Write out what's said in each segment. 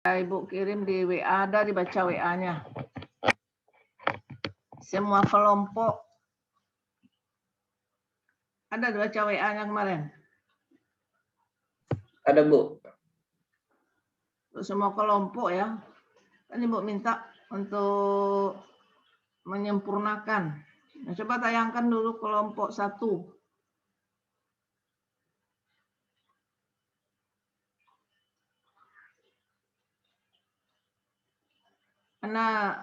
Ibu kirim di WA, ada dibaca WA-nya. Semua kelompok ada dibaca WA-nya kemarin. Ada, Bu. Untuk semua kelompok ya. Kan Ibu minta untuk menyempurnakan. Nah, coba tayangkan dulu kelompok 1. Karena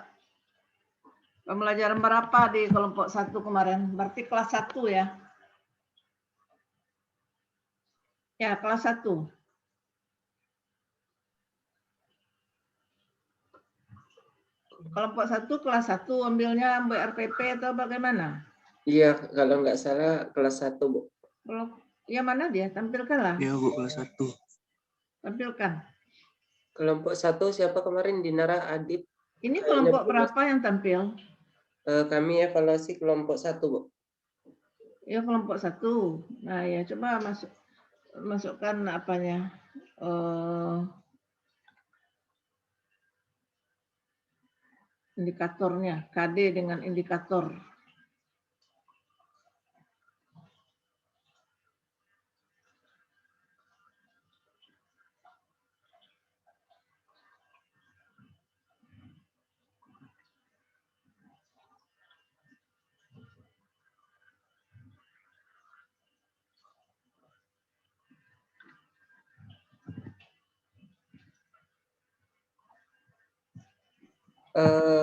pembelajaran berapa di kelompok 1 kemarin? Berarti kelas 1 ya? Ya, kelas 1. Kelompok 1 kelas 1 ambilnya BRPP atau bagaimana? Iya, kalau nggak salah kelas 1, Bu. Ya mana dia? Tampilkanlah. Iya, Bu, kelas 1. Tampilkan. Kelompok 1 siapa kemarin? Dinara Adib. Ini kelompok berapa yang tampil? Kami evaluasi kelompok 1, Bu. Ya, kelompok 1. Nah, ya coba masukkan apanya? Indikatornya, KD dengan indikator.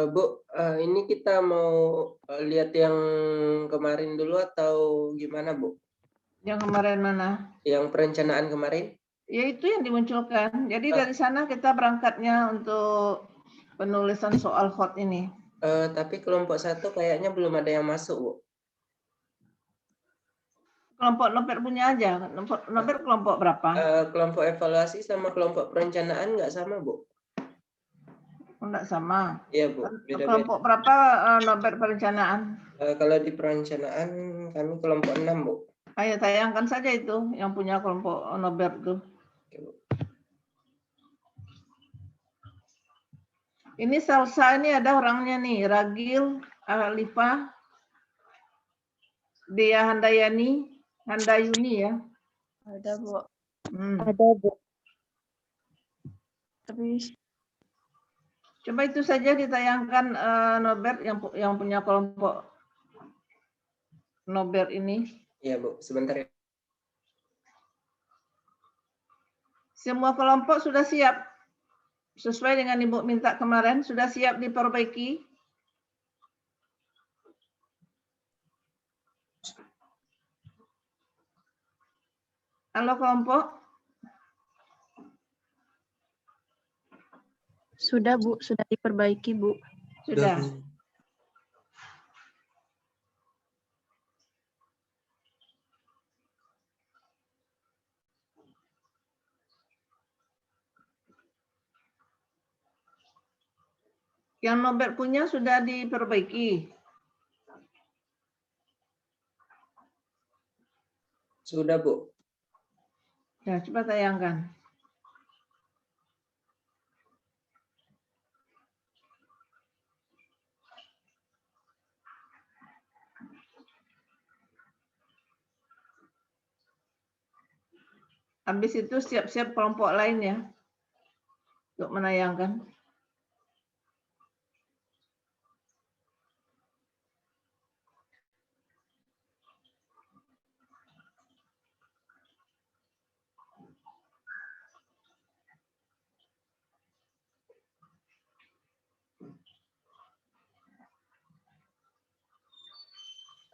Bu, ini kita mau lihat yang kemarin dulu atau gimana, Bu? Yang kemarin mana? Yang perencanaan kemarin? Ya, itu yang dimunculkan. Jadi dari sana kita berangkatnya untuk penulisan soal hot ini. Tapi kelompok 1 kayaknya belum ada yang masuk, Bu. Kelompok Nober punya aja. Nober kelompok berapa? Kelompok evaluasi sama kelompok perencanaan nggak sama, Bu? Enggak sama. Iya, Bu. Beda-beda. Kelompok berapa Nober perencanaan? Kalau di perencanaan kami kelompok 6, Bu. Ayo tayangkan saja itu yang punya kelompok Nober tuh. Oke, Bu. Ini Salsa ini ada orangnya nih, Ragil, Alifah, Dea Handayuni ya. Ada, Bu. Ada, Bu. Tapi coba itu saja ditayangkan Norbert yang punya kelompok Norbert ini. Iya, Bu. Sebentar ya. Semua kelompok sudah siap. Sesuai dengan Ibu minta kemarin, sudah siap diperbaiki. Halo kelompok. sudah, Bu, sudah diperbaiki, Bu. Sudah. Yang Norbert punya sudah diperbaiki. Sudah, Bu. Ya, coba tayangkan. Habis itu siap-siap kelompok lain ya untuk menayangkan.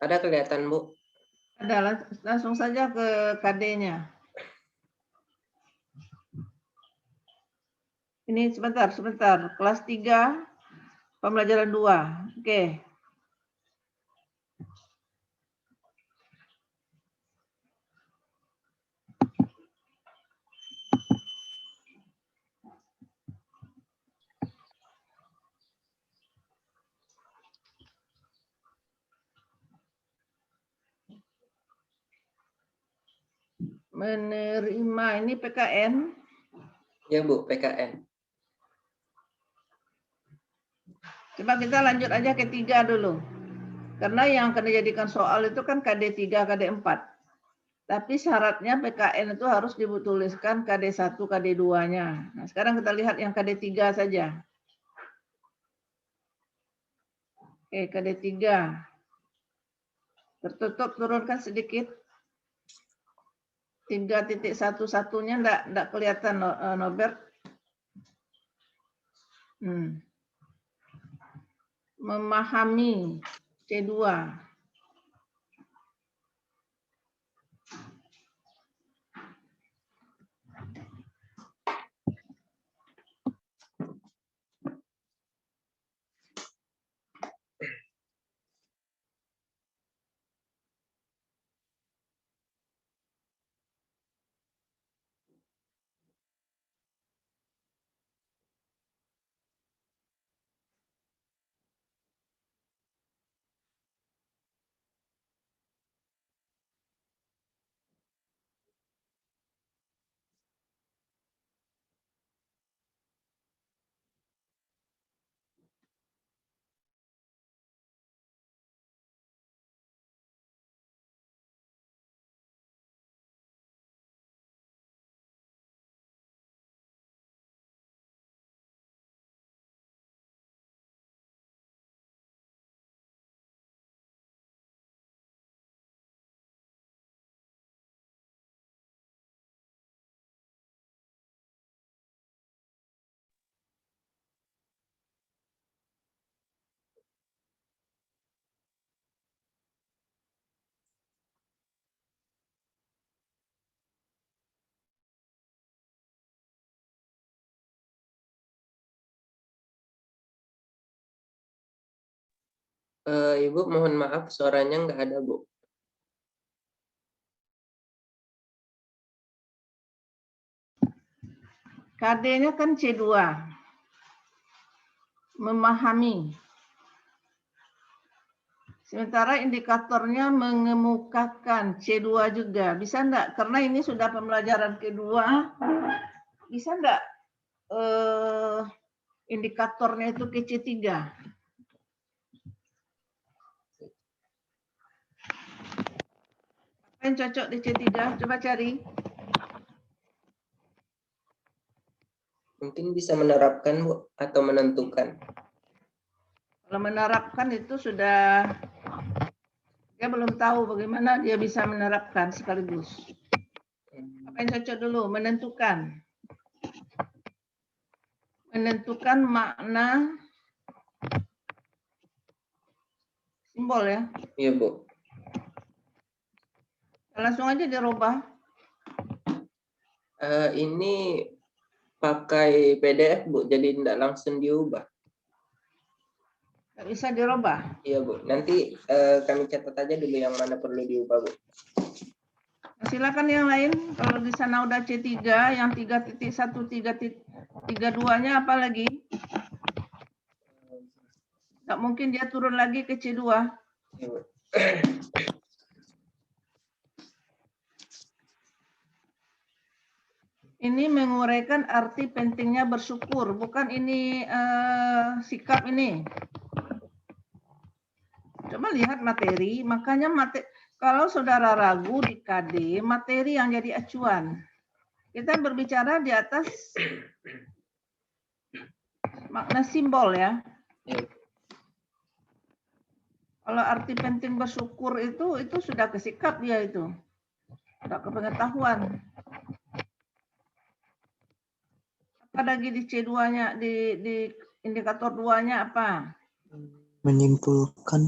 Ada kelihatan, Bu? Ada, langsung saja ke KD-nya. Ini sebentar. Kelas 3, pembelajaran 2. Oke. Menerima ini PKN. Ya, Bu, PKN. Coba kita lanjut aja ke 3 dulu. Karena yang akan dijadikan soal itu kan KD 3, KD 4. Tapi syaratnya PKN itu harus dituliskan KD 1, KD 2-nya. Nah, sekarang kita lihat yang KD 3 saja. Oke, KD 3. Tertutup, turunkan sedikit. 3.11-nya enggak kelihatan, Norbert. Memahami C2. Ibu mohon maaf suaranya nggak ada, Bu. KD-nya kan C2. Memahami. Sementara indikatornya mengemukakan C2 juga. Bisa enggak? Karena ini sudah pembelajaran kedua. Bisa enggak indikatornya itu ke C3? Apa yang cocok di C3? Coba cari. Mungkin bisa menerapkan, Bu, atau menentukan. Kalau menerapkan itu sudah, dia belum tahu bagaimana dia bisa menerapkan sekaligus. Apa yang cocok dulu? Menentukan. Menentukan makna simbol ya. Iya, Bu. Langsung aja dirubah. Ini pakai PDF, Bu, jadi tidak langsung diubah. Nggak bisa dirubah. Iya, Bu. Nanti kami catat aja dulu yang mana perlu diubah, Bu. Silakan yang lain. Kalau di sana udah C3, yang 3.1, 3.2-nya apa lagi? Nggak mungkin dia turun lagi ke C2. Iya, Bu. Ini menguraikan arti pentingnya bersyukur, bukan ini sikap ini. Coba lihat materi, makanya kalau saudara ragu di KD, materi yang jadi acuan. Kita berbicara di atas makna simbol ya. Kalau arti penting bersyukur itu sudah ke sikap dia itu. Sudah ke pengetahuan. Apa lagi di C2-nya, di indikator 2-nya apa? Menyimpulkan.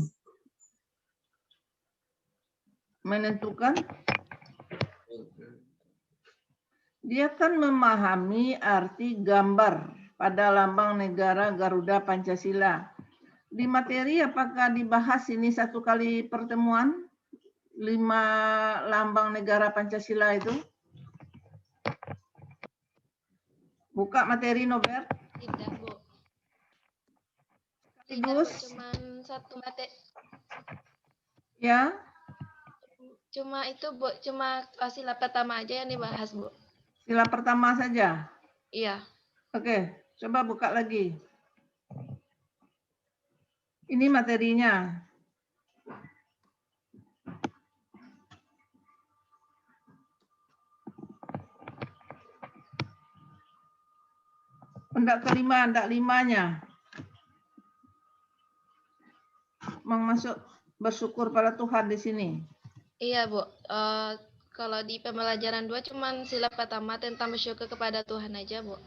Menentukan. Dia kan memahami arti gambar pada lambang negara Garuda Pancasila. Di materi apakah dibahas ini satu kali pertemuan? 5 lambang negara Pancasila itu? Buka materi, Norbert. Tidak, Bu. Sekaligus. Cuma satu materi. Ya. Cuma itu, Bu. Cuma sila pertama aja yang dibahas, Bu. Sila pertama saja? Iya. Oke, coba buka lagi. Ini materinya. Hendak kelima, hendak limanya. Masuk bersyukur pada Tuhan di sini. Iya, Bu. Kalau di pembelajaran 2 cuman sila pertama tentang bersyukur kepada Tuhan aja, Bu.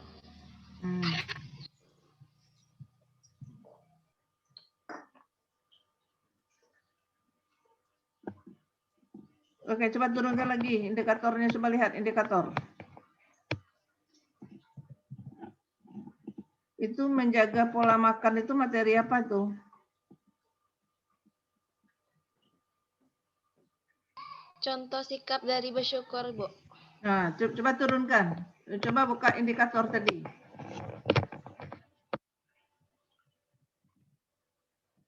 Oke, coba turunkan lagi indikatornya, coba lihat indikator. Itu menjaga pola makan itu materi apa tuh? Contoh sikap dari bersyukur, Bu. Nah, coba turunkan. Coba buka indikator tadi.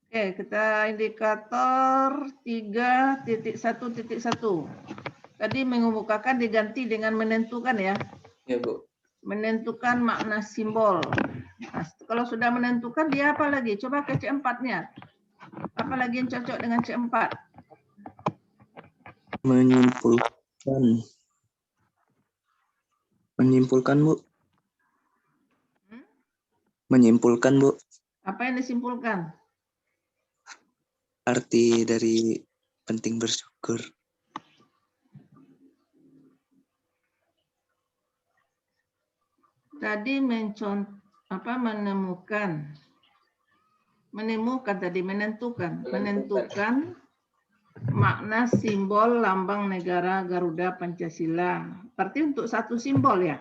Oke, kita indikator 3.1.1. Tadi mengemukakan diganti dengan menentukan ya. Ya, Bu. Menentukan makna simbol. Nah, kalau sudah menentukan dia apa lagi? Coba ke C4-nya. Apa lagi yang cocok dengan C4? Menyimpulkan. Menyimpulkan, Bu. Menyimpulkan, Bu. Apa yang disimpulkan? Arti dari penting bersyukur. Tadi menentukan makna simbol lambang negara Garuda Pancasila. Berarti untuk satu simbol ya?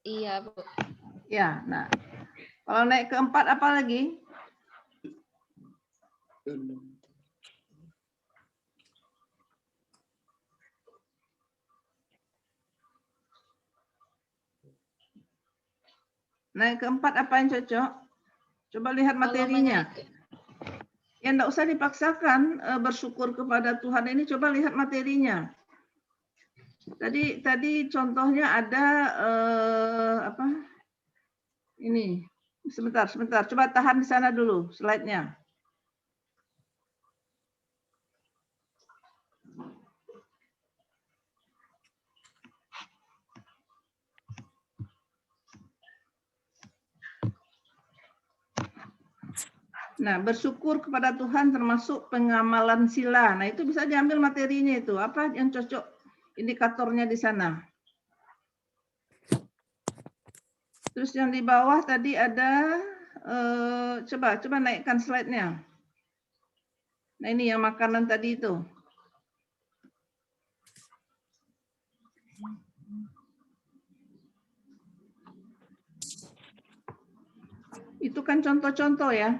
Iya, Bu. Ya, nah. Kalau naik ke 4 apa lagi? Naik ke 4 apa yang cocok? Coba lihat materinya. Ya, enggak usah dipaksakan bersyukur kepada Tuhan ini, coba lihat materinya. Tadi contohnya ada apa? Ini. Sebentar. Coba tahan di sana dulu slide-nya. Nah, bersyukur kepada Tuhan termasuk pengamalan sila. Nah, itu bisa diambil materinya itu. Apa yang cocok indikatornya di sana? Terus yang di bawah tadi ada, coba naikkan slide-nya. Nah, ini yang makanan tadi itu. Itu kan contoh-contoh ya.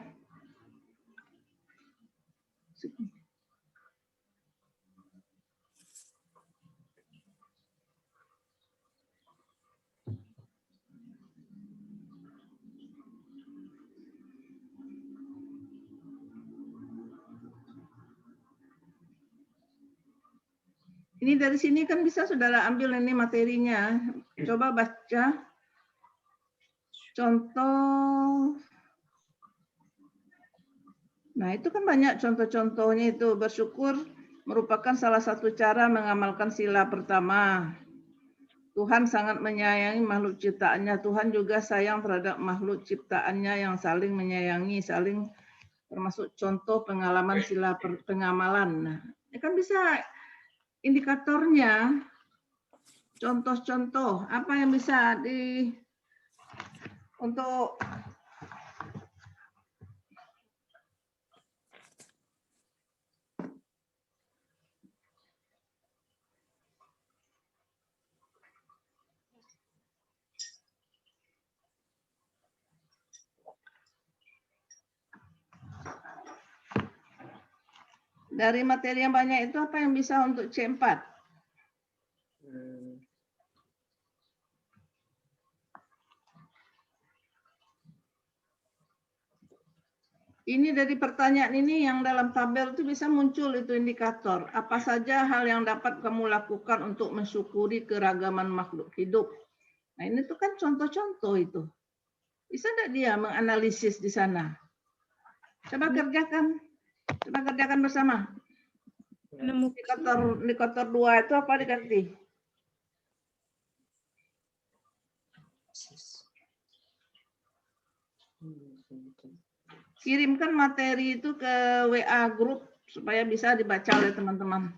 Ini dari sini kan bisa saudara ambil ini materinya. Coba baca contoh. Nah, itu kan banyak contoh-contohnya itu. Bersyukur merupakan salah satu cara mengamalkan sila pertama. Tuhan sangat menyayangi makhluk ciptaannya. Tuhan juga sayang terhadap makhluk ciptaannya yang saling menyayangi, saling termasuk contoh pengalaman sila pengamalan. Nah, ini kan bisa indikatornya, contoh-contoh, apa yang bisa untuk dari materi yang banyak itu apa yang bisa untuk C4? Ini dari pertanyaan ini yang dalam tabel itu bisa muncul itu indikator. Apa saja hal yang dapat kamu lakukan untuk mensyukuri keragaman makhluk hidup. Nah, ini tuh kan contoh-contoh itu. Bisa enggak dia menganalisis di sana? Coba kerjakan bersama. Indikator 2 itu apa diganti? Kirimkan materi itu ke WA grup supaya bisa dibaca oleh teman-teman.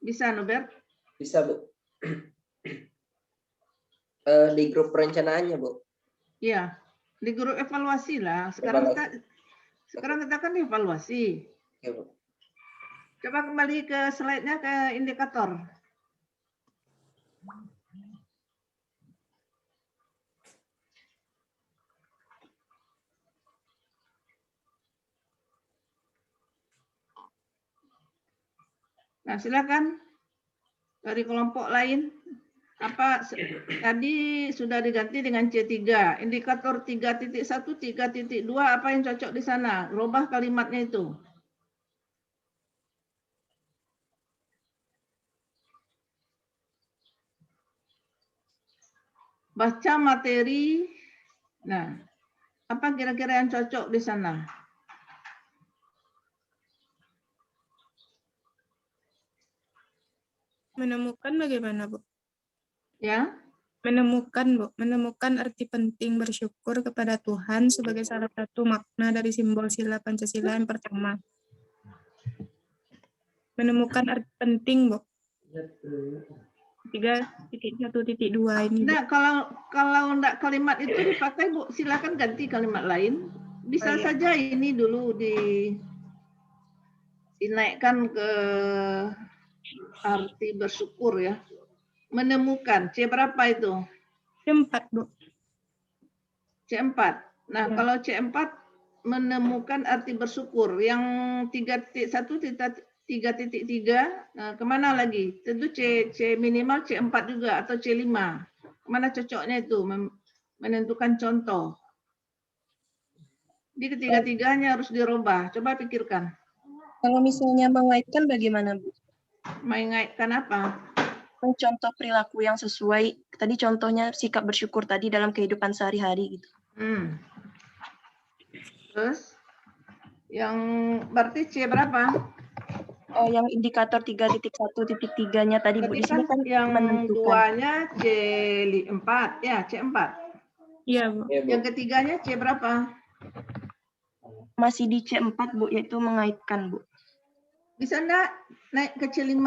Bisa, Norbert? Bisa, Bu. Di grup perencanaannya, Bu. Iya, di grup evaluasi lah. Sekarang kita kan evaluasi. Ya, Bu. Coba kembali ke slide-nya, ke indikator. Nah, silakan dari kelompok lain. Apa tadi sudah diganti dengan C3. Indikator 3.1, 3.2 apa yang cocok di sana? Rubah kalimatnya itu. Baca materi. Nah, apa kira-kira yang cocok di sana? Menemukan bagaimana, Bu? Ya, Menemukan arti penting bersyukur kepada Tuhan sebagai salah satu makna dari simbol sila Pancasila yang pertama. Menemukan arti penting, Bu. 3.1.2 ini, Bu. nah kalau enggak kalimat itu dipakai, Bu, silakan ganti kalimat lain. Bisa saja ini dulu dinaikkan ke arti bersyukur ya. Menemukan. C berapa itu? C4, Bu. C4. Nah, Ya. kalau C4 menemukan arti bersyukur. Yang 3.1, 3.3, nah, kemana lagi? Tentu C minimal C4 juga atau C5. Kemana cocoknya itu? Menentukan contoh. Di ketiga-tiganya harus dirubah. Coba pikirkan. Kalau misalnya mengaitkan bagaimana, Bu? Mengaitkan apa? Contoh perilaku yang sesuai. Tadi contohnya sikap bersyukur tadi dalam kehidupan sehari-hari gitu. Terus yang berarti C berapa? Yang indikator 3.1.3-nya tadi, Bu. Di Berarti sini kan yang menentukan. duanya C4, ya C4. Iya, Bu. Ya, Bu. Yang ketiganya C berapa? Masih di C4, Bu, yaitu mengaitkan, Bu. Bisa enggak naik ke C5?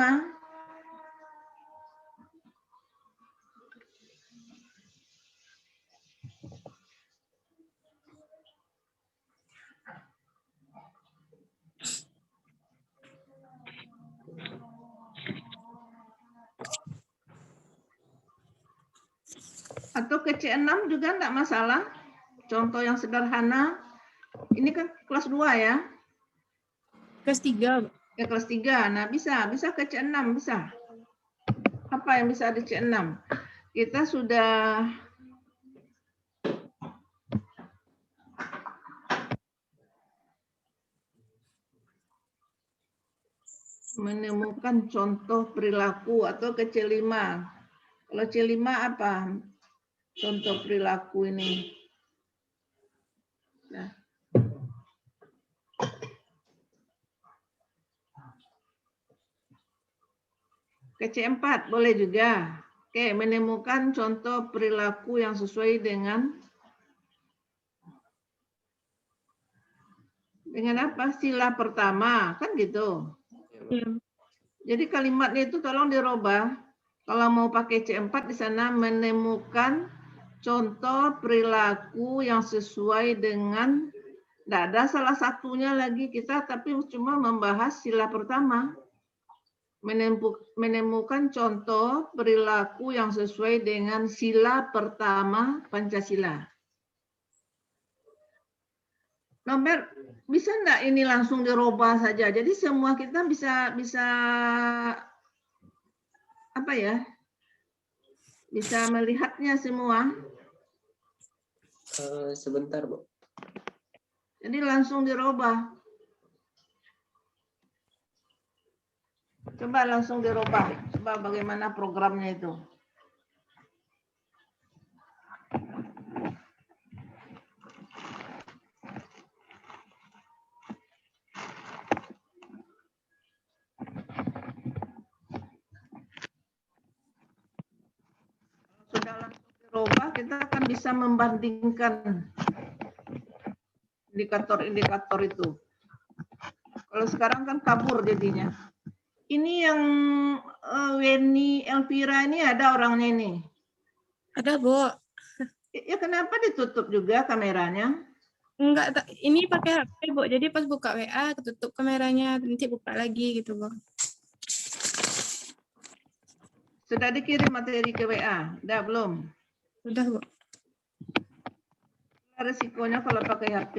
Atau ke C6 juga enggak masalah. Contoh yang sederhana. Ini kan kelas 2 ya. Kelas 3, Bu. Ya kelas 3. Nah, bisa ke C6 bisa. Apa yang bisa di C6? Kita sudah menemukan contoh perilaku atau ke C5. Kalau C5 apa? Contoh perilaku ini. Nah. Ke C4 boleh juga. Oke, menemukan contoh perilaku yang sesuai dengan apa? Sila pertama, kan gitu. Iya. Jadi kalimatnya itu tolong dirubah. Kalau mau pakai C4 di sana menemukan contoh perilaku yang sesuai dengan, tidak ada salah satunya lagi kita, tapi cuma membahas sila pertama. Menemukan contoh perilaku yang sesuai dengan sila pertama Pancasila. Norbert, bisa enggak ini langsung dirubah saja? Jadi semua kita bisa apa ya? Bisa melihatnya semua. Sebentar, Bu. Jadi langsung dirubah. Coba langsung dirubah. Coba bagaimana programnya itu. dalam Roba kita akan bisa membandingkan indikator-indikator itu. Kalau sekarang kan kabur jadinya. Ini yang Weni Elvira ini ada orangnya ini. Ada, Bu. Ya kenapa ditutup juga kameranya? Enggak, ini pakai HP, Bu. Jadi pas buka WA, ketutup kameranya, nanti buka lagi gitu, Bu. Sudah dikirim materi ke WA? Udah belum? Udah, Bu. Resikonya kalau pakai HP?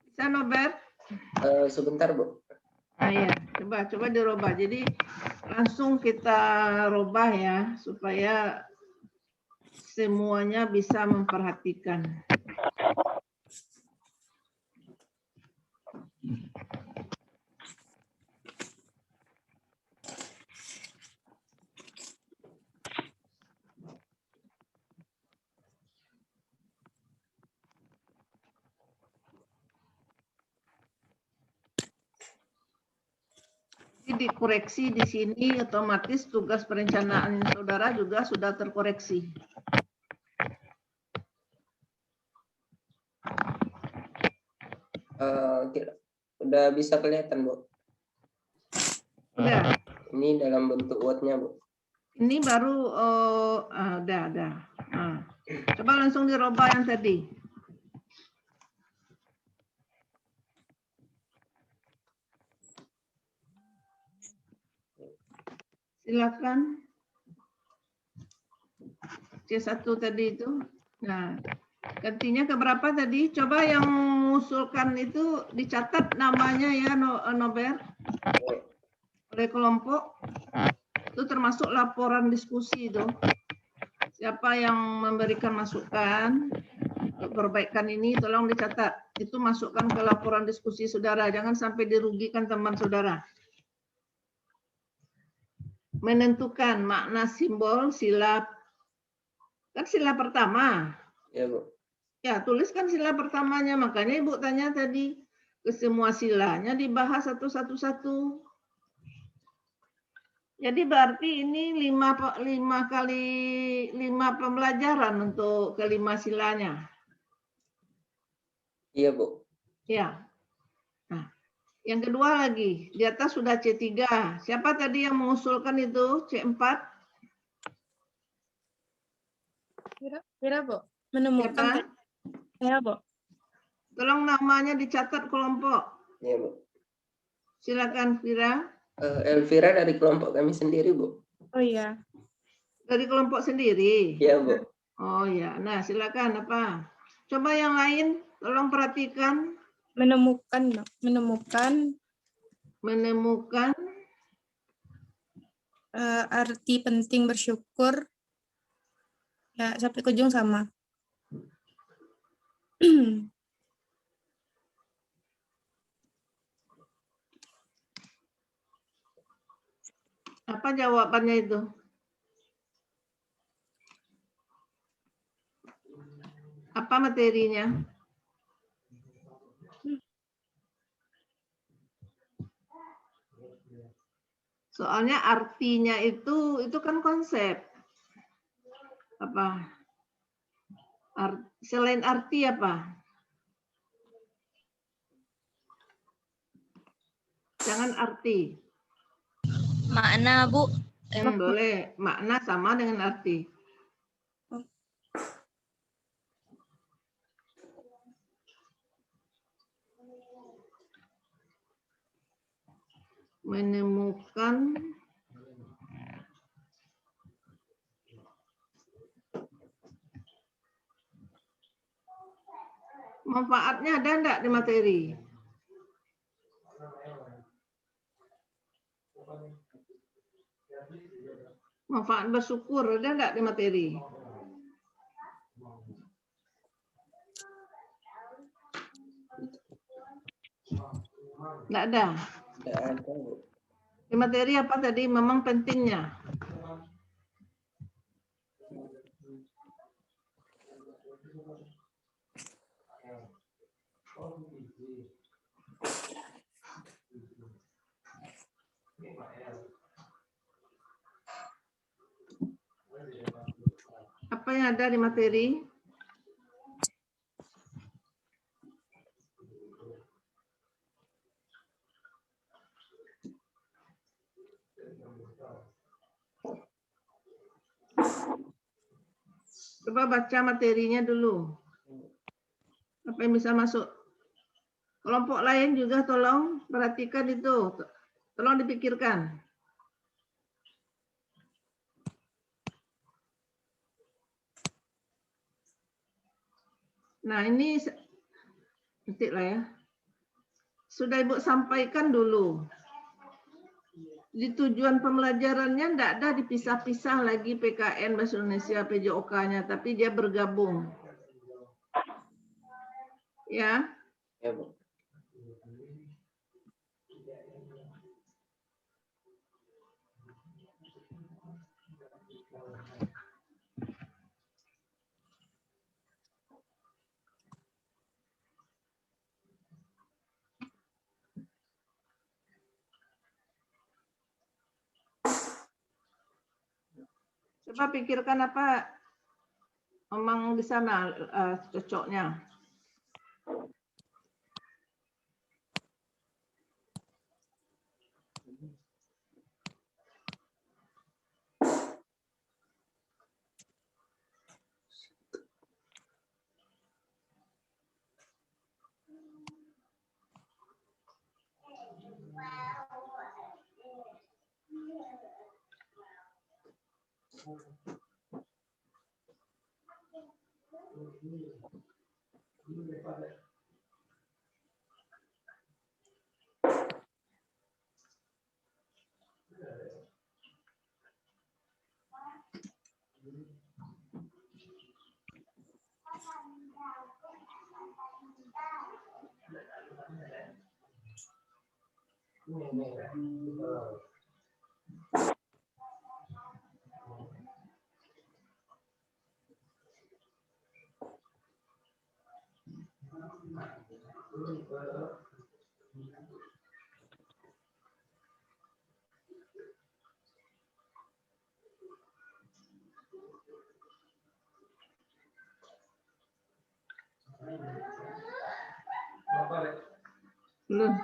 Bisa, Norbert? Sebentar, Bu. Ya, coba dirubah. Jadi langsung kita rubah ya supaya semuanya bisa memperhatikan. Jadi dikoreksi di sini otomatis tugas perencanaan saudara juga sudah terkoreksi. Udah bisa kelihatan, Bu. Udah. Ini dalam bentuk Word-nya, Bu. Ini baru udah. Nah, coba langsung dirubah yang tadi. Silakan. C1 tadi itu. Nah, gantinya ke berapa tadi? Coba yang mengusulkan itu dicatat namanya ya, Nober. Oleh kelompok. Itu termasuk laporan diskusi itu. Siapa yang memberikan masukan untuk perbaikan ini tolong dicatat. Itu masukkan ke laporan diskusi saudara. Jangan sampai dirugikan teman saudara. Menentukan makna simbol sila. Kan sila pertama. Ya, Bu. Ya, tuliskan sila pertamanya. Makanya Ibu tanya tadi. Ke semua silanya dibahas satu-satu. Jadi berarti ini 5 kali 5 pembelajaran untuk kelima silanya. Iya, Bu. Ya. Nah, yang kedua lagi, di atas sudah C3. Siapa tadi yang mengusulkan itu? C4? Kira, Bu. Menemukan. Ya, Bu. Tolong namanya dicatat kelompok. Iya, Bu. Silakan, Vira. Elvira dari kelompok kami sendiri, Bu. Oh iya. Dari kelompok sendiri? Iya, Bu. Oh ya, nah silakan apa? Coba yang lain, tolong perhatikan. Menemukan arti penting bersyukur. Ya, sampai ke ujung sama. Apa jawabannya itu? Apa materinya? Soalnya artinya itu kan konsep. Apa? Selain arti apa? Jangan arti. Makna, Bu. Boleh. Makna sama dengan arti. Menemukan manfaatnya ada enggak di materi? Manfaat bersyukur ada enggak di materi? Enggak ada. Tidak ada, Bu. Di materi apa tadi memang pentingnya? Apa yang ada di materi? Coba baca materinya dulu. Apa yang bisa masuk? Kelompok lain juga tolong perhatikan itu. Tolong dipikirkan. Nah, ini detik lah ya. Sudah Ibu sampaikan dulu. Di tujuan pembelajarannya tidak ada dipisah-pisah lagi PKN Bahasa Indonesia PJOK-nya, tapi dia bergabung. Ya. Ya, Bu. Coba pikirkan apa memang di sana cocoknya. Belum.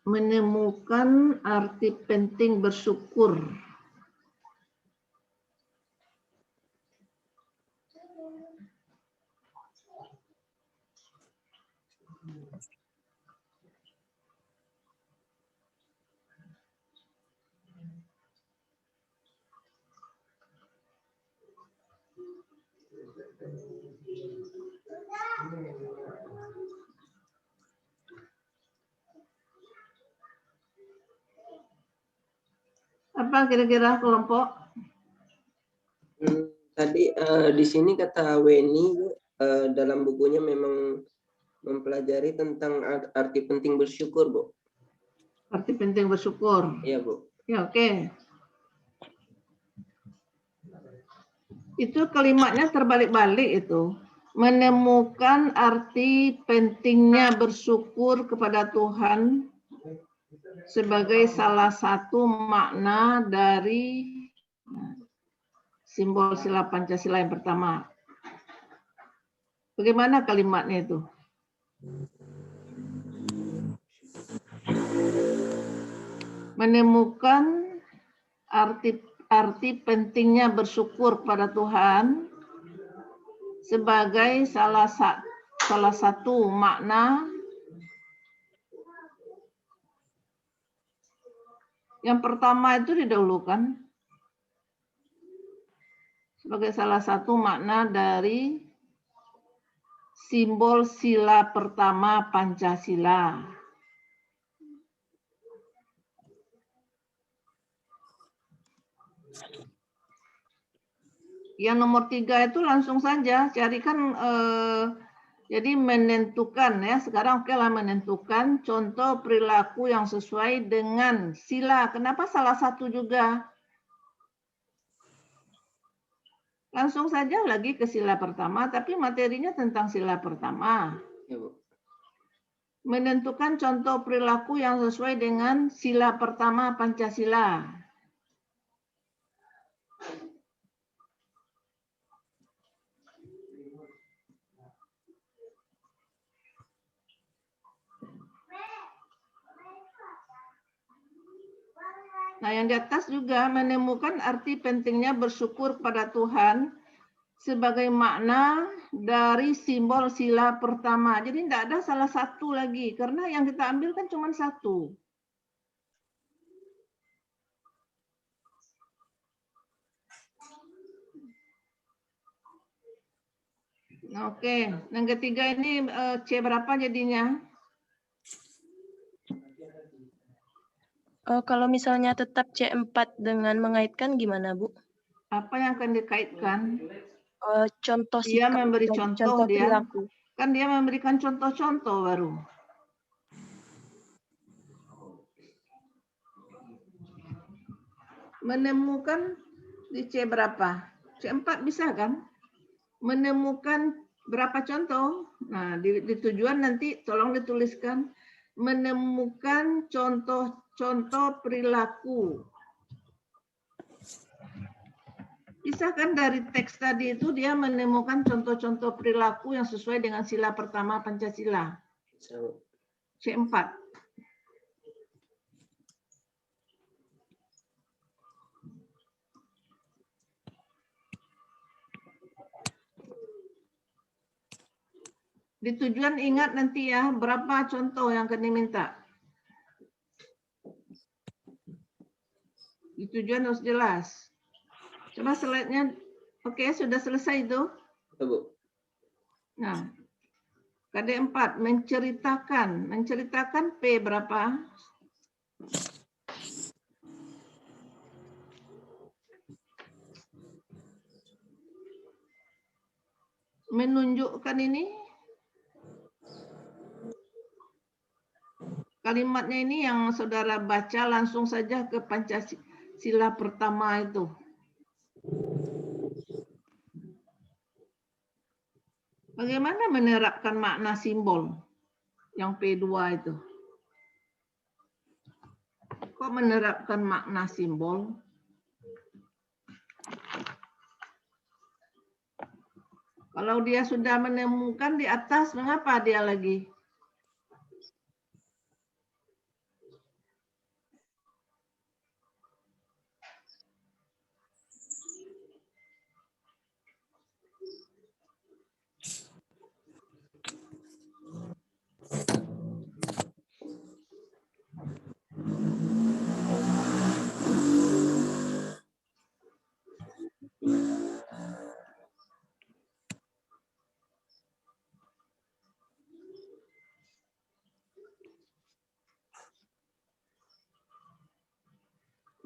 Menemukan arti penting bersyukur. Apa kira-kira kelompok? Tadi di sini kata Weni, dalam bukunya memang mempelajari tentang arti penting bersyukur, Bu. Arti penting bersyukur. Iya, Bu. Ya, oke. Itu kalimatnya terbalik-balik itu. Menemukan arti pentingnya bersyukur kepada Tuhan sebagai salah satu makna dari simbol sila Pancasila yang pertama. Bagaimana kalimatnya itu? Menemukan arti pentingnya bersyukur pada Tuhan sebagai salah satu makna yang pertama itu didahulukan sebagai salah satu makna dari simbol sila pertama Pancasila. Yang nomor 3 itu langsung saja carikan Jadi menentukan ya, sekarang oke lah menentukan contoh perilaku yang sesuai dengan sila. Kenapa salah satu juga? Langsung saja lagi ke sila pertama, tapi materinya tentang sila pertama. Ya, Bu. Menentukan contoh perilaku yang sesuai dengan sila pertama Pancasila. Nah, yang di atas juga menemukan arti pentingnya bersyukur pada Tuhan sebagai makna dari simbol sila pertama. Jadi tidak ada salah satu lagi, karena yang kita ambil kan cuma satu. Oke, yang ketiga ini C berapa jadinya? Kalau misalnya tetap C4 dengan mengaitkan gimana, Bu? Apa yang akan dikaitkan? Contoh Dia sikap, memberi contoh dia. perilaku. Kan dia memberikan contoh-contoh baru. Menemukan di C berapa? C4 bisa kan? Menemukan berapa contoh? Nah, di tujuan nanti tolong dituliskan menemukan contoh-contoh perilaku. Bisa kan dari teks tadi itu dia menemukan contoh-contoh perilaku yang sesuai dengan sila pertama Pancasila. Bisa, Bu. C4. Di tujuan ingat nanti ya, berapa contoh yang akan diminta. Di tujuan harus jelas. Coba slide-nya, oke, sudah selesai itu. Ya, Bu. Nah, KD4, menceritakan. Menceritakan P berapa? Menunjukkan ini. Kalimatnya ini yang saudara baca langsung saja ke Pancasila pertama itu. Bagaimana menerapkan makna simbol yang P2 itu? Kok menerapkan makna simbol? Kalau dia sudah menemukan di atas, mengapa dia lagi?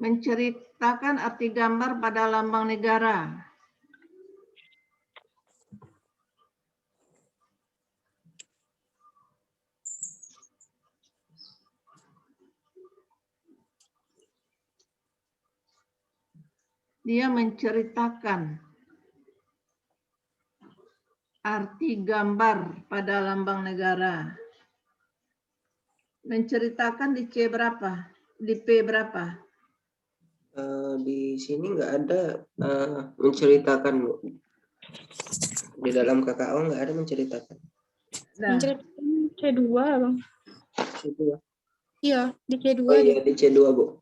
Menceritakan arti gambar pada lambang negara. Dia menceritakan arti gambar pada lambang negara. Menceritakan di C berapa? Di P berapa? Di sini nggak ada menceritakan, Bu. Di dalam KKO nggak ada menceritakan. Nah, Menceritakan C2, Bang. C2. Iya, di C2. Oh iya, di C2, Bu.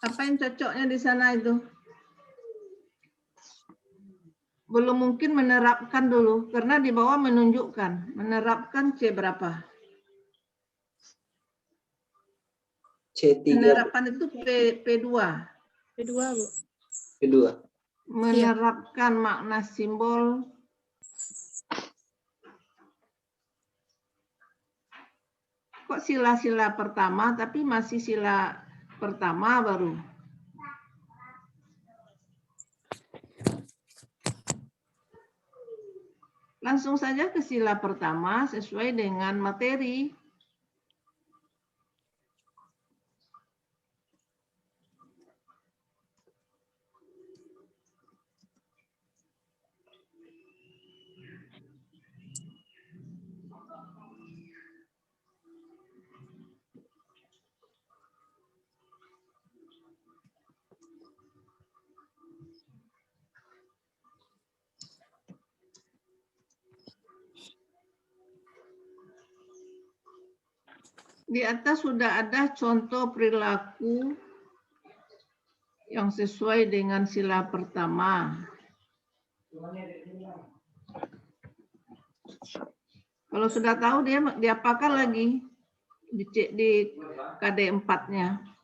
apa yang cocoknya di sana itu? Belum mungkin menerapkan dulu, karena di bawah menunjukkan. Menerapkan C berapa? C3. Menerapkan itu P2. P2, Bu. P2. Menerapkan makna simbol. Kok sila-sila pertama, tapi masih sila pertama baru. Langsung saja ke sila pertama sesuai dengan materi. Di atas sudah ada contoh perilaku yang sesuai dengan sila pertama. Kalau sudah tahu dia diapakan lagi di KD 4-nya.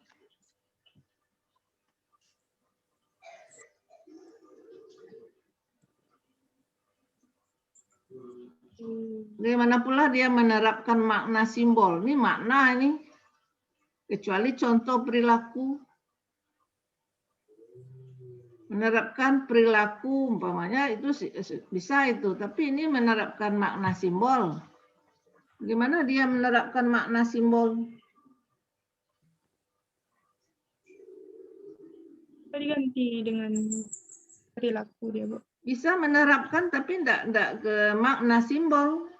Bagaimana pula dia menerapkan makna simbol? Ini makna ini. Kecuali contoh perilaku. Menerapkan perilaku umpamanya itu bisa itu, tapi ini menerapkan makna simbol. Gimana dia menerapkan makna simbol? Tadi ganti dengan perilaku dia, Bu. Bisa menerapkan tapi enggak ke makna simbol.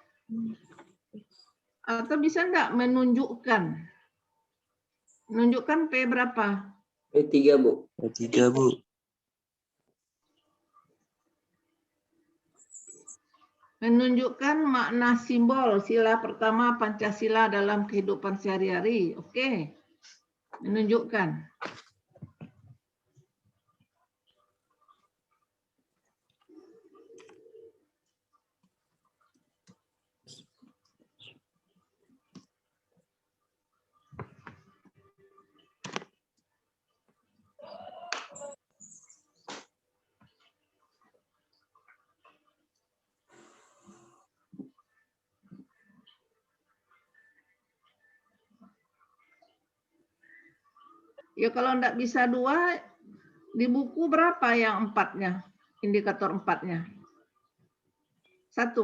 Atau bisa enggak menunjukkan? Menunjukkan P berapa? P3, Bu. P3, Bu. Menunjukkan makna simbol sila pertama Pancasila dalam kehidupan sehari-hari. Oke. Menunjukkan. Ya kalau enggak bisa 2, di buku berapa yang 4-nya? Indikator 4-nya? 1.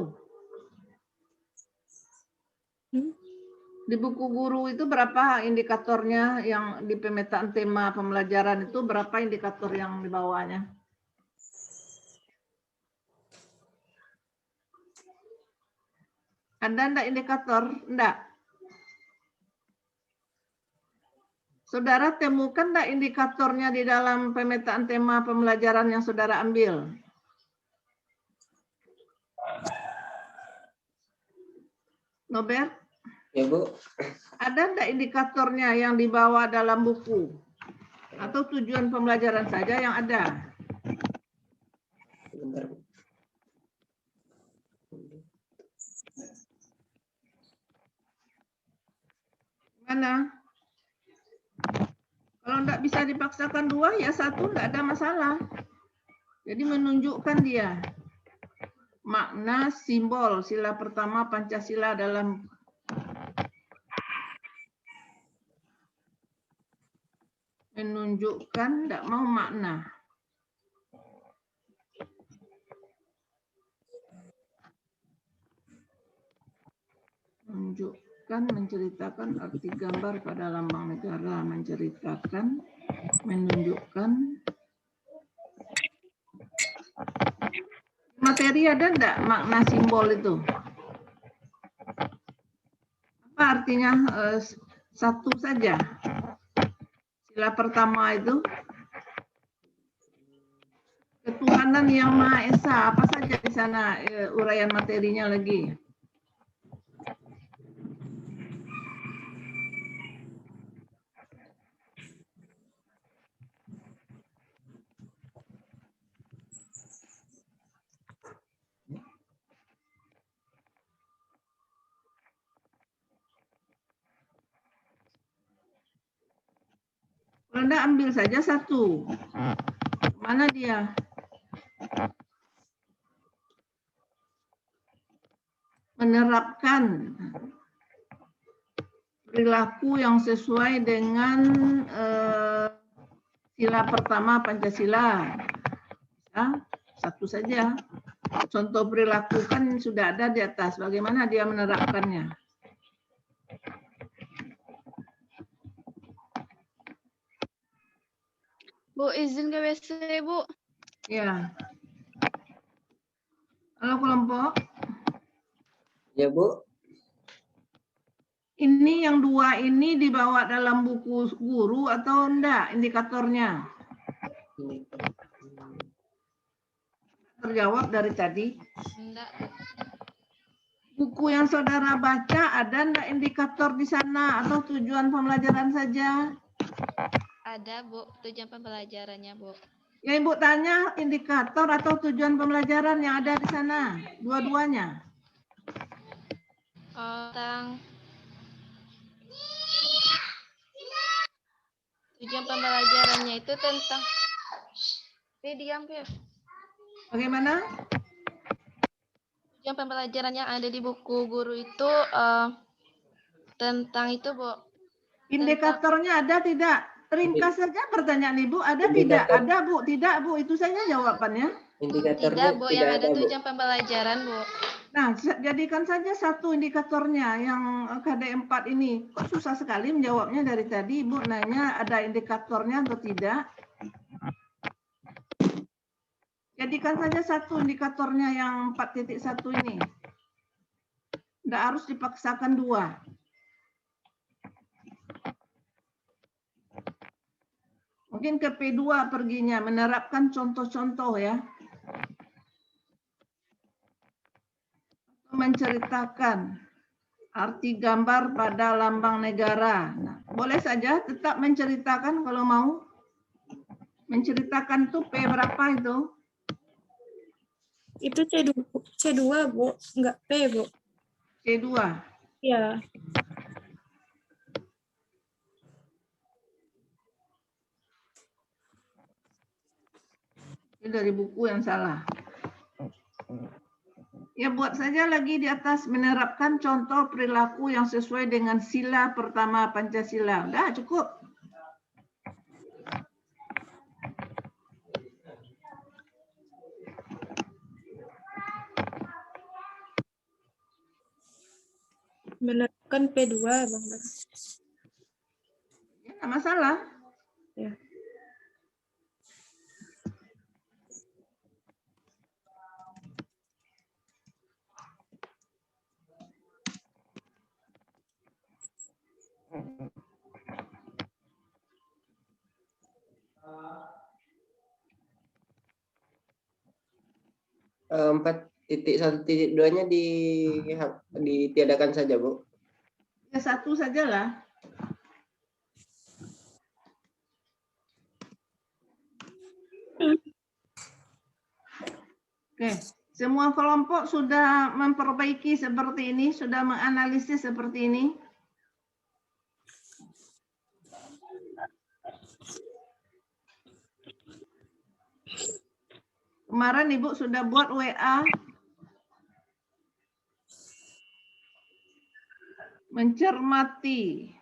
Di buku guru itu berapa indikatornya yang di pemetaan tema pembelajaran itu berapa indikator yang dibawanya? Ada enggak indikator? Enggak. Saudara temukan enggak indikatornya di dalam pemetaan tema pembelajaran yang saudara ambil? Norbert? Ya, Bu. Ada enggak indikatornya yang dibawa dalam buku? Atau tujuan pembelajaran saja yang ada? Sebentar, Bu. Mana? Kalau enggak bisa dipaksakan 2, ya 1 enggak ada masalah. Jadi menunjukkan dia. Makna simbol sila pertama Pancasila dalam menunjukkan, enggak mau makna. Menunjukkan, menceritakan arti gambar pada lambang negara, menceritakan, menunjukkan. Materi ada enggak makna simbol itu? Apa artinya 1 saja? Sila pertama itu ketuhanan yang Maha Esa, apa saja di sana uraian materinya lagi? Kalau enggak ambil saja 1. Mana dia? Menerapkan perilaku yang sesuai dengan sila pertama Pancasila. Ya, satu saja. Contoh perilaku kan sudah ada di atas. Bagaimana dia menerapkannya? Bu, izin ke WC, Bu. Ya. Halo kelompok. Ya, Bu. Ini yang dua ini dibawa dalam buku guru atau enggak indikatornya? Terjawab dari tadi. Enggak, Bu. Buku yang saudara baca ada enggak indikator di sana atau tujuan pembelajaran saja? Ada, Bu, tujuan pembelajarannya, Bu. Ya Ibu tanya indikator atau tujuan pembelajaran yang ada di sana, dua-duanya. Tentang tujuan pembelajarannya itu tentang diam, Pip. Bagaimana? Tujuan pembelajaran yang ada di buku guru itu tentang itu, Bu. Indikatornya ada tidak? Ringkas saja pertanyaan Ibu, ada tidak? Indikator. Ada Bu, tidak Bu, itu saja jawabannya. Indikatornya Tidak, Bu, tidak yang ada ada, Bu. tujuan pembelajaran, Bu. Nah, jadikan saja satu indikatornya yang KD4 ini. Kok susah sekali menjawabnya dari tadi? Ibu nanya ada indikatornya atau tidak? Jadikan saja satu indikatornya yang 4.1 ini. Tidak harus dipaksakan dua. Mungkin ke P2 perginya, menerapkan contoh-contoh ya. Menceritakan arti gambar pada lambang negara. Nah, boleh saja tetap menceritakan kalau mau. Menceritakan tuh P berapa itu? Itu C2, Bu, enggak P, Bu. C2. Ya. Ini dari buku yang salah. Ya buat saja lagi di atas menerapkan contoh perilaku yang sesuai dengan sila pertama Pancasila. Udah cukup. Menerapkan P2, Bang. Ya, nggak masalah. Ya. Empat 4.1.2-nya ditiadakan saja, Bu. Ya satu sajalah. Oke, semua kelompok sudah memperbaiki seperti ini, sudah menganalisis seperti ini. Kemarin Ibu sudah buat WA. Mencermati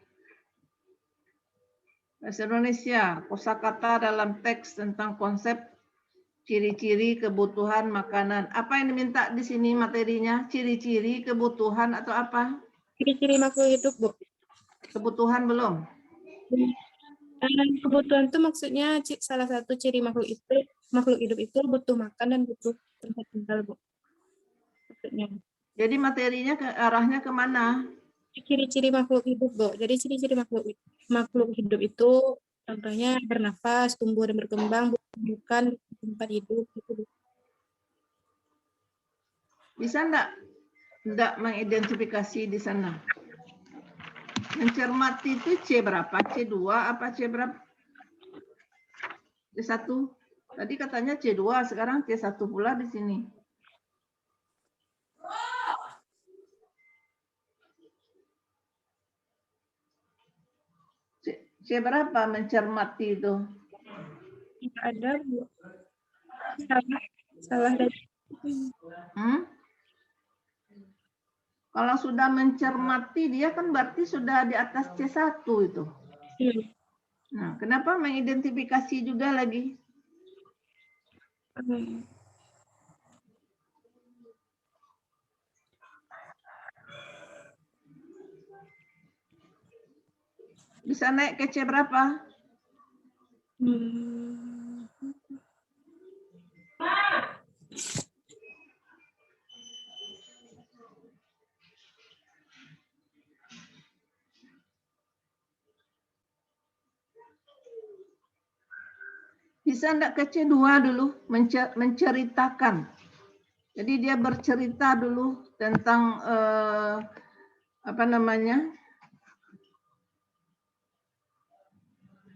bahasa Indonesia, kosakata dalam teks tentang konsep ciri-ciri kebutuhan makanan. Apa yang diminta di sini materinya? Ciri-ciri kebutuhan atau apa? Ciri-ciri makhluk hidup, Bu. Kebutuhan belum? Kebutuhan itu maksudnya salah satu ciri makhluk hidup itu butuh makan dan butuh tempat tinggal, Bu. Maksudnya. Jadi materinya arahnya kemana? Ciri-ciri makhluk hidup, Bu. Jadi ciri-ciri makhluk hidup itu contohnya bernafas, tumbuh dan berkembang, bukan tempat hidup gitu, Bu. Bisa enggak mengidentifikasi di sana? Mencermati itu C berapa? C2 apa C berapa? C1. Tadi katanya C2, sekarang C1 pula di sini. C berapa mencermati itu? Tidak ada, Bu. Salah dari Kalau sudah mencermati dia kan berarti sudah di atas C1 itu. Nah, kenapa mengidentifikasi juga lagi? Bisa naik ke C berapa? Bisa enggak ke C2 dulu, menceritakan. Jadi dia bercerita dulu tentang apa namanya,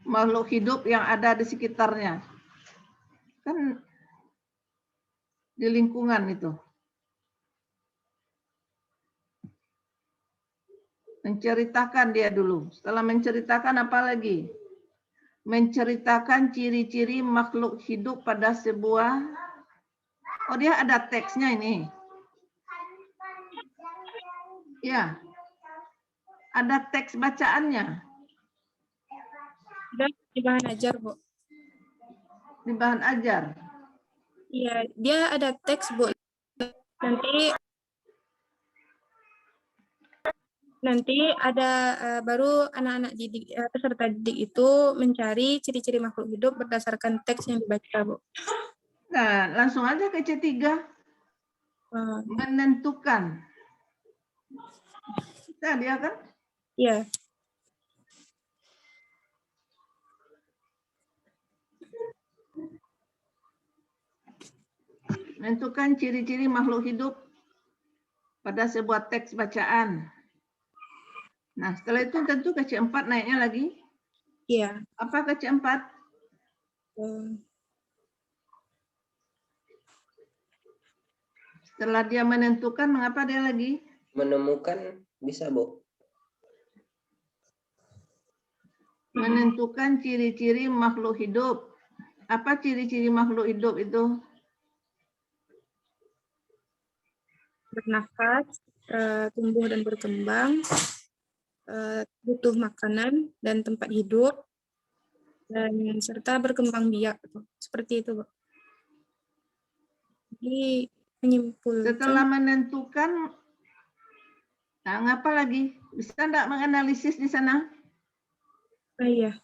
makhluk hidup yang ada di sekitarnya. Kan di lingkungan itu. Menceritakan dia dulu. Setelah menceritakan apa lagi? Menceritakan ciri-ciri makhluk hidup pada sebuah. Oh, dia ada teksnya ini. Ya. Ada teks bacaannya. Di bahan ajar, Bu. Di bahan ajar. Iya, dia ada teks, Bu. Nanti ada baru anak-anak didik, peserta didik itu mencari ciri-ciri makhluk hidup berdasarkan teks yang dibaca, Bu. Nah, langsung aja ke C3. Menentukan. Nah, dia kan? Iya. Menentukan ciri-ciri makhluk hidup pada sebuah teks bacaan. Nah, setelah itu tentu ke C4 naiknya lagi. Iya. Apa ke C4? Setelah dia menentukan, mengapa dia lagi? Menemukan bisa, Bu. Menentukan ciri-ciri makhluk hidup. Apa ciri-ciri makhluk hidup itu? Bernafas, tumbuh dan berkembang, butuh makanan dan tempat hidup, dan serta berkembang biak. Seperti itu, Bu. Jadi menyimpulkan. Setelah menentukan, nah, ngapa lagi? Bisa enggak menganalisis di sana? Iya.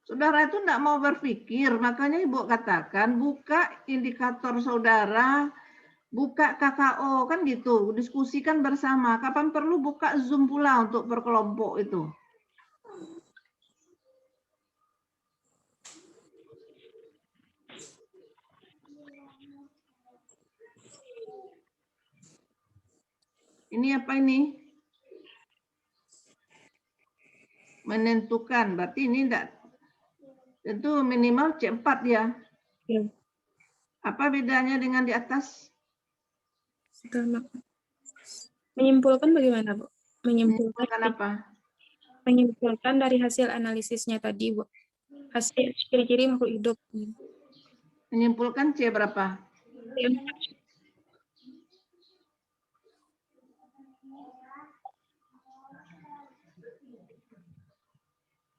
Saudara itu enggak mau berpikir, makanya Ibu katakan buka indikator saudara, buka KKO, kan gitu, diskusikan bersama. Kapan perlu buka Zoom pula untuk berkelompok itu. Ini apa ini? Menentukan, berarti ini enggak, tentu minimal C4 ya. Ya. Apa bedanya dengan di atas? Menyimpulkan bagaimana, Bu? Menyimpulkan apa? Menyimpulkan dari hasil analisisnya tadi, Bu. Hasil ciri-ciri makhluk hidup. Menyimpulkan C berapa?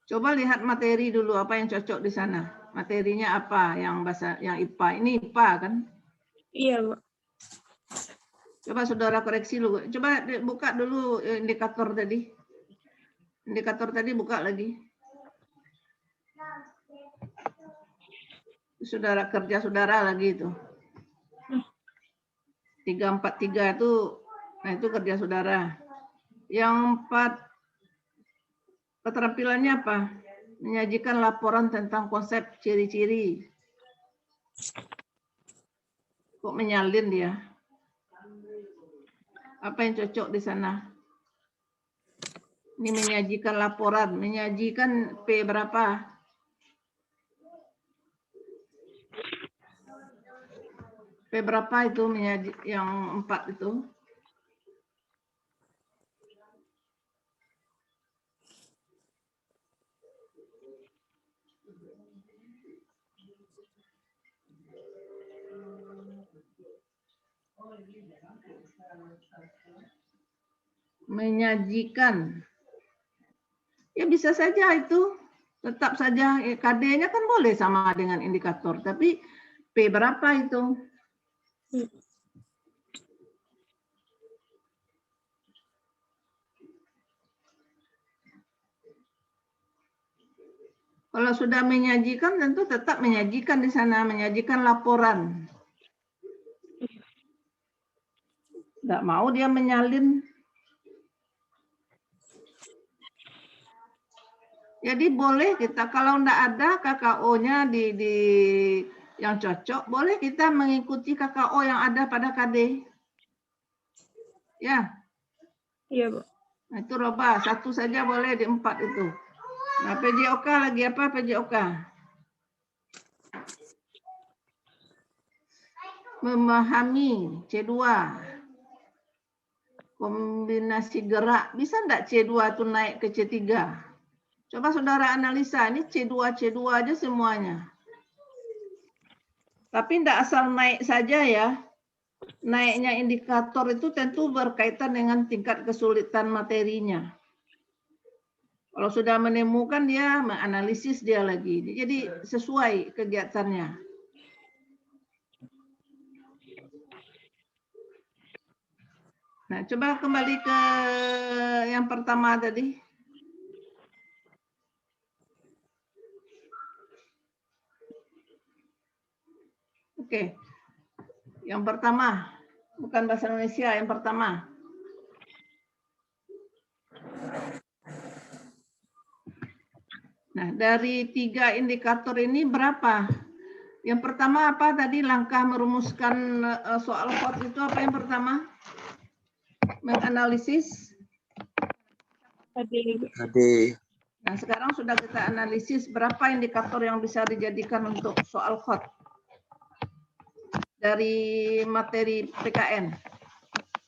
Coba lihat materi dulu apa yang cocok di sana. Materinya apa yang bahasa yang IPA? Ini IPA kan? Iya, Bu. Coba saudara koreksi dulu. Coba buka dulu indikator tadi. Indikator tadi buka lagi. Saudara kerja saudara lagi itu. 343 itu, nah itu kerja saudara. Yang 4 keterampilannya apa? Menyajikan laporan tentang konsep ciri-ciri. Kok menyalin dia? Apa yang cocok di sana? Ini menyajikan laporan, menyajikan P berapa? P berapa itu yang 4 itu? Menyajikan. Ya bisa saja itu. Tetap saja KD-nya kan boleh sama dengan indikator. Tapi P berapa itu? Kalau sudah menyajikan tentu tetap menyajikan di sana. Menyajikan laporan. Nggak mau dia menyalin. Jadi boleh kita kalau nggak ada KKO-nya di yang cocok, boleh kita mengikuti KKO yang ada pada KD. Ya. Iya, Bu. Nah, itu Roba, satu saja boleh di 4 itu. Nah, PJOK lagi apa PJOK? Memahami C2. Kombinasi gerak. Bisa enggak C2 itu naik ke C3? Coba saudara analisa, ini C2 aja semuanya. Tapi enggak asal naik saja ya. Naiknya indikator itu tentu berkaitan dengan tingkat kesulitan materinya. Kalau sudah menemukan dia menganalisis dia lagi. Jadi sesuai kegiatannya. Nah, coba kembali ke yang pertama tadi. Oke. Yang pertama, bukan bahasa Indonesia, yang pertama. Nah, dari 3 indikator ini berapa? Yang pertama apa tadi langkah merumuskan soal hot itu apa yang pertama? Menganalisis KD. Nah, sekarang sudah kita analisis berapa indikator yang bisa dijadikan untuk soal hot dari materi PKN.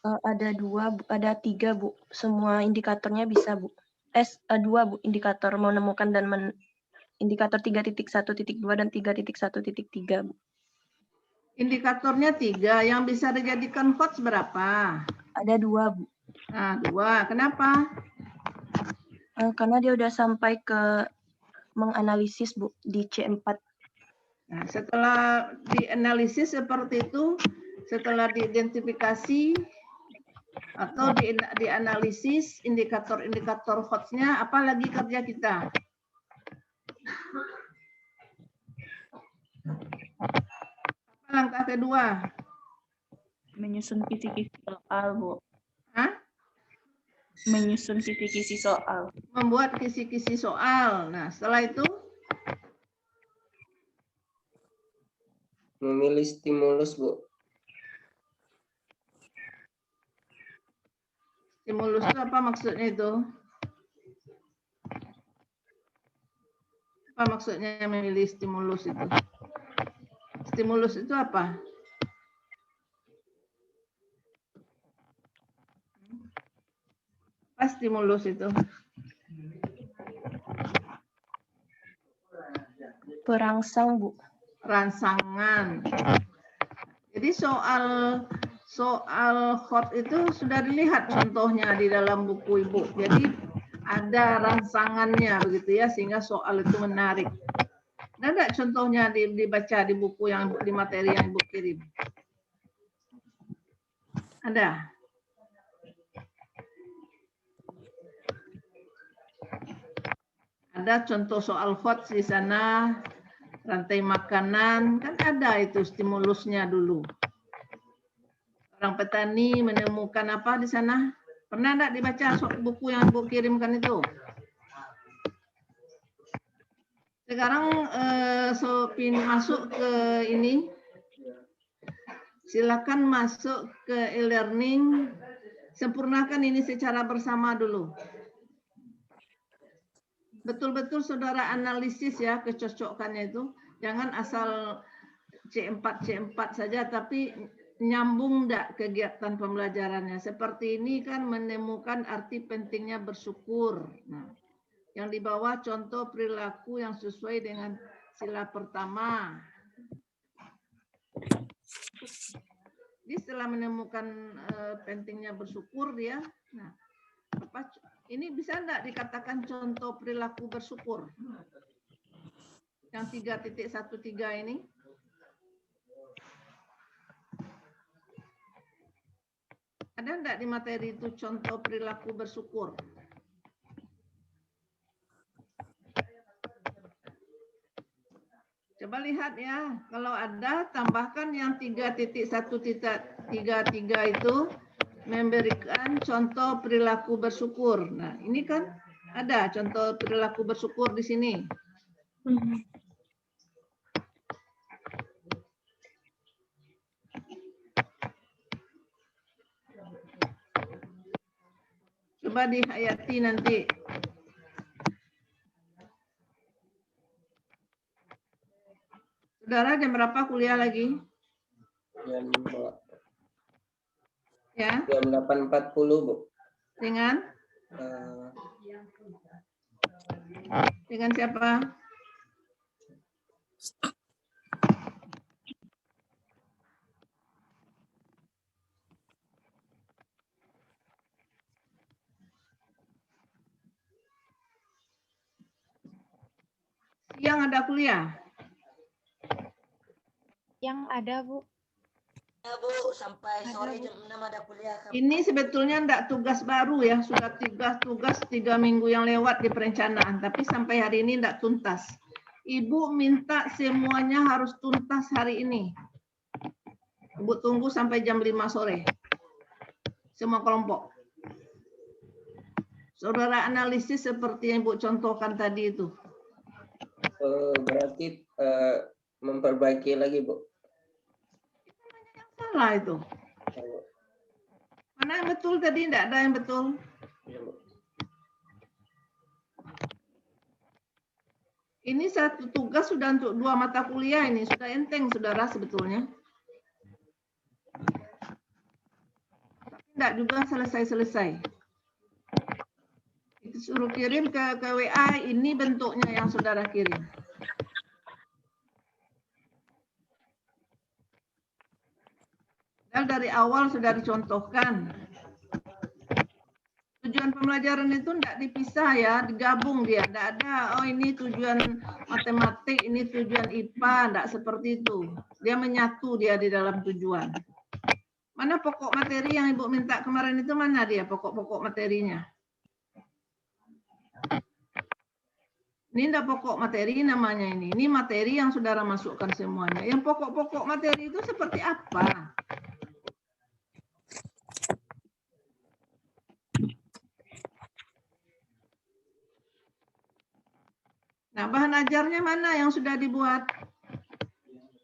Ada 3 Bu. Semua indikatornya bisa Bu. 2 Bu indikator menemukan dan indikator 3.1.2 dan 3.1.3 Bu. Indikatornya 3, yang bisa dijadikan hot berapa? Ada 2 Bu. Nah, 2. Kenapa? Karena dia udah sampai ke menganalisis Bu di C4. Nah, setelah dianalisis seperti itu, setelah diidentifikasi atau dianalisis indikator-indikator hotnya, apa lagi kerja kita? Apa langkah kedua? Menyusun kisi-kisi soal, Bu. Hah? Menyusun kisi-kisi soal. Membuat kisi-kisi soal. Nah, setelah itu Memilih stimulus, Bu. stimulus itu apa maksudnya itu? Apa maksudnya memilih stimulus itu? Stimulus itu apa? Apa stimulus itu? Perangsang Bu. Rangsangan. Jadi soal hot itu sudah dilihat contohnya di dalam buku Ibu. Jadi ada rangsangannya begitu ya, sehingga soal itu menarik. Ada contohnya dibaca di buku yang di materi yang Ibu kirim? Ada? Ada contoh soal hot di sana, rantai makanan, kan ada itu stimulusnya dulu. Orang petani menemukan apa di sana? Pernah enggak dibaca buku yang Ibu kirimkan itu? Sekarang masuk ke ini. Silakan masuk ke e-learning. Sempurnakan ini secara bersama dulu. Betul-betul saudara analisis ya kecocokannya itu. Jangan asal C4 saja, tapi nyambung enggak kegiatan pembelajarannya. Seperti ini kan menemukan arti pentingnya bersyukur. Nah, yang di bawah contoh perilaku yang sesuai dengan sila pertama. Bisa setelah menemukan pentingnya bersyukur dia. Nah, ini bisa enggak dikatakan contoh perilaku bersyukur? Yang 3.13 ini. Ada enggak di materi itu contoh perilaku bersyukur? Coba lihat ya, kalau ada tambahkan yang 3.1.33 itu memberikan contoh perilaku bersyukur. Nah, ini kan ada contoh perilaku bersyukur di sini. Coba dihayati nanti. Saudara jam berapa kuliah lagi? Jam Ya. 8.40, Bu. Dengan siapa? Siang ada kuliah? Yang ada, Bu. Ya, Bu, sampai sore jam 6 ada kuliah. Ini sebetulnya enggak tugas baru ya, sudah tugas 3 minggu yang lewat di perencanaan, tapi sampai hari ini enggak tuntas. Ibu minta semuanya harus tuntas hari ini. Ibu tunggu sampai jam 5 sore. Semua kelompok. Saudara analisis seperti yang Ibu contohkan tadi itu. Berarti memperbaiki lagi, Bu. Salah itu. Mana yang betul tadi? Tidak ada yang betul. Ini satu tugas sudah untuk 2 mata kuliah ini. Sudah enteng, saudara, sebetulnya. Tidak juga selesai-selesai. Itu suruh kirim ke WA, ini bentuknya yang saudara kirim. Dari awal sudah dicontohkan. Tujuan pembelajaran itu tidak dipisah ya, digabung dia. Tidak ada, oh ini tujuan matematik, ini tujuan IPA, tidak seperti itu. Dia menyatu dia di dalam tujuan. Mana pokok materi yang Ibu minta kemarin itu, mana dia pokok-pokok materinya? Ini tidak pokok materi namanya ini. Ini materi yang saudara masukkan semuanya. Yang pokok-pokok materi itu seperti apa? Nah, bahan ajarnya mana yang sudah dibuat?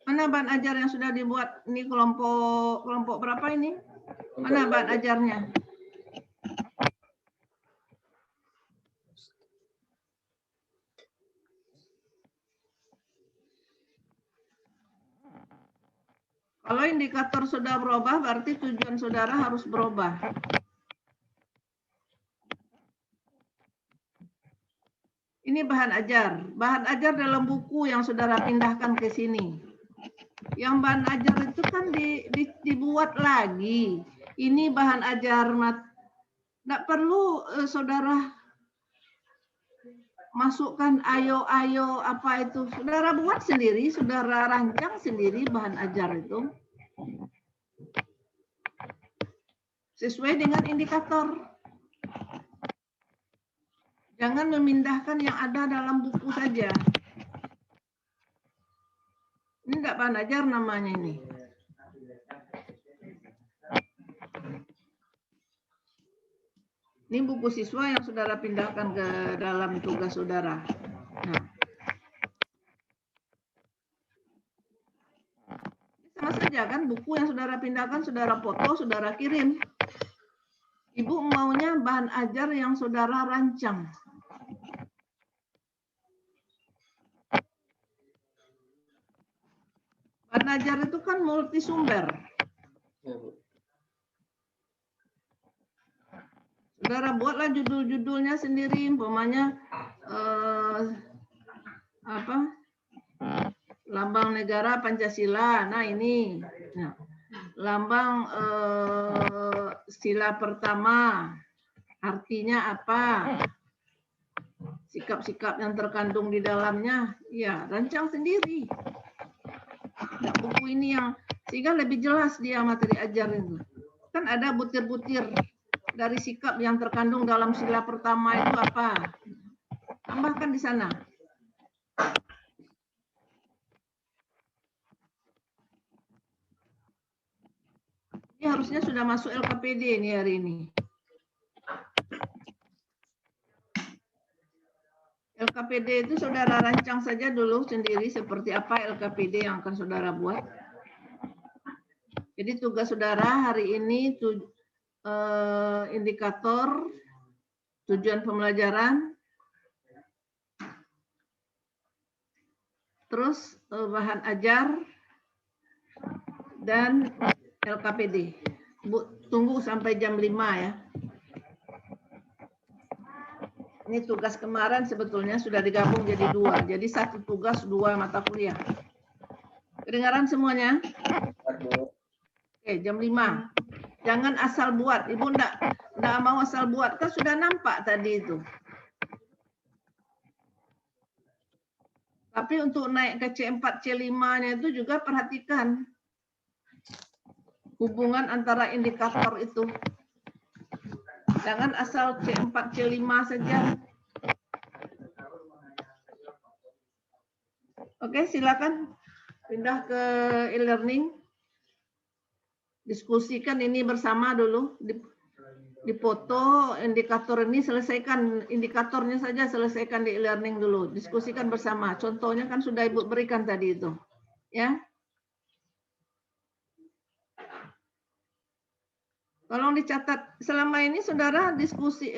Mana bahan ajar yang sudah dibuat? Ini kelompok berapa ini? Mana bahan ajarnya? Kalau indikator sudah berubah, berarti tujuan saudara harus berubah. Ini bahan ajar. Bahan ajar dalam buku yang saudara pindahkan ke sini. Yang bahan ajar itu kan dibuat lagi. Ini bahan ajar. Tidak perlu saudara masukkan ayo apa itu. Saudara buat sendiri, saudara rancang sendiri bahan ajar itu. Sesuai dengan indikator. Jangan memindahkan yang ada dalam buku saja. Ini enggak bahan ajar namanya ini. Ini buku siswa yang saudara pindahkan ke dalam tugas saudara. Nah. Sama saja kan, buku yang saudara pindahkan, saudara foto, saudara kirim. Ibu maunya bahan ajar yang saudara rancang. Bahan ajar itu kan multisumber. Saudara buatlah judul-judulnya sendiri, umpamanya lambang negara Pancasila. Nah ini, nah, lambang sila pertama artinya apa? Sikap-sikap yang terkandung di dalamnya, ya rancang sendiri. Nah, buku ini yang sehingga lebih jelas dia materi ajar itu. Kan ada butir-butir dari sikap yang terkandung dalam sila pertama itu apa? Tambahkan di sana. Ini harusnya sudah masuk LKPD nih hari ini. LKPD itu saudara rancang saja dulu sendiri seperti apa LKPD yang akan saudara buat. Jadi tugas saudara hari ini indikator, tujuan pembelajaran, terus bahan ajar, dan LKPD. Bu, tunggu sampai jam 5 ya. Ini tugas kemarin sebetulnya sudah digabung jadi 2. Jadi 1 tugas 2 mata kuliah. Kedengaran semuanya? Oke, jam 5. Jangan asal buat. Ibu enggak mau asal buat. Kan sudah nampak tadi itu. Tapi untuk naik ke C4, C5-nya itu juga perhatikan hubungan antara indikator itu. Jangan asal C4, C5 saja. Oke, silakan pindah ke e-learning. Diskusikan ini bersama dulu. Dipoto indikator ini, selesaikan indikatornya saja, selesaikan di e-learning dulu. Diskusikan bersama. Contohnya kan sudah Ibu berikan tadi itu. Ya. Tolong dicatat. Selama ini saudara diskusi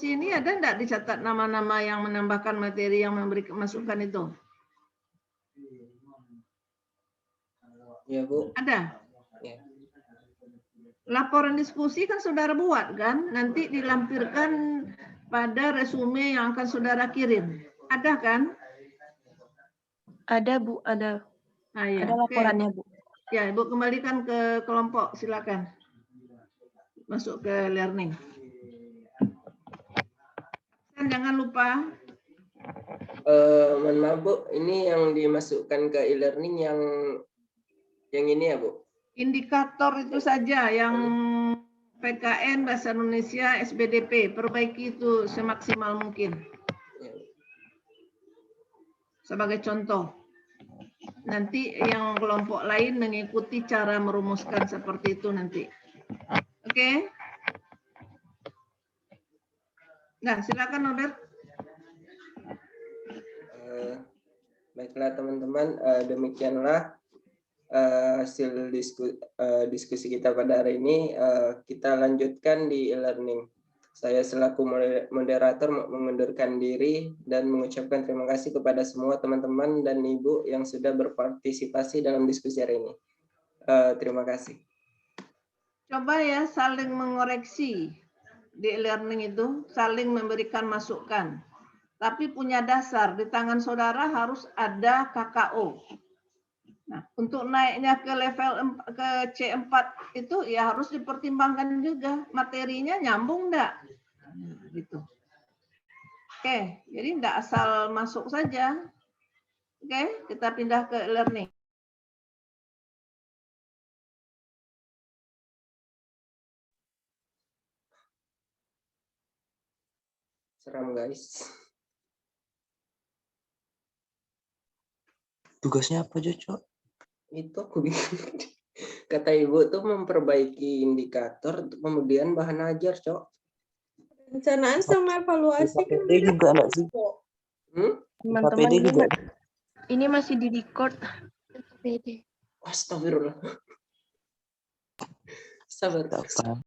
ini ada enggak dicatat nama-nama yang menambahkan materi yang memberi masukan itu? Ya, Bu. Ada. Ya. Laporan diskusi kan saudara buat kan? Nanti dilampirkan pada resume yang akan saudara kirim. Ada kan? Ada, Bu, ada. Nah, ya. Ada laporannya, Bu. Ya, Ibu kembalikan ke kelompok, silakan. Masuk ke learning. Dan jangan lupa. Mohon maaf, Bu, ini yang dimasukkan ke e-learning yang ini ya, Bu? Indikator itu saja yang PKN, Bahasa Indonesia, SBDP. Perbaiki itu semaksimal mungkin. Sebagai contoh. Nanti yang kelompok lain mengikuti cara merumuskan seperti itu nanti. Oke. Nah, silakan Norbert. Baiklah teman-teman, demikianlah hasil diskusi kita pada hari ini. Kita lanjutkan di e-learning. Saya selaku moderator mengundurkan diri dan mengucapkan terima kasih kepada semua teman-teman dan Ibu yang sudah berpartisipasi dalam diskusi hari ini. Terima kasih. Coba ya saling mengoreksi di e-learning itu, saling memberikan masukan. Tapi punya dasar, di tangan saudara harus ada KKO. Nah, untuk naiknya ke level ke C4 itu ya harus dipertimbangkan juga materinya nyambung enggak? Nah, gitu. Oke, jadi enggak asal masuk saja. Oke, kita pindah ke e-learning. Seram, guys. Tugasnya apa, Cok? Itu aku bikin. Kata Ibu tuh memperbaiki indikator, kemudian bahan ajar, Cok. Rencanaan sama evaluasi kan KPD juga enggak sih? Teman-teman, ini masih di record. Astagfirullah. Sabar.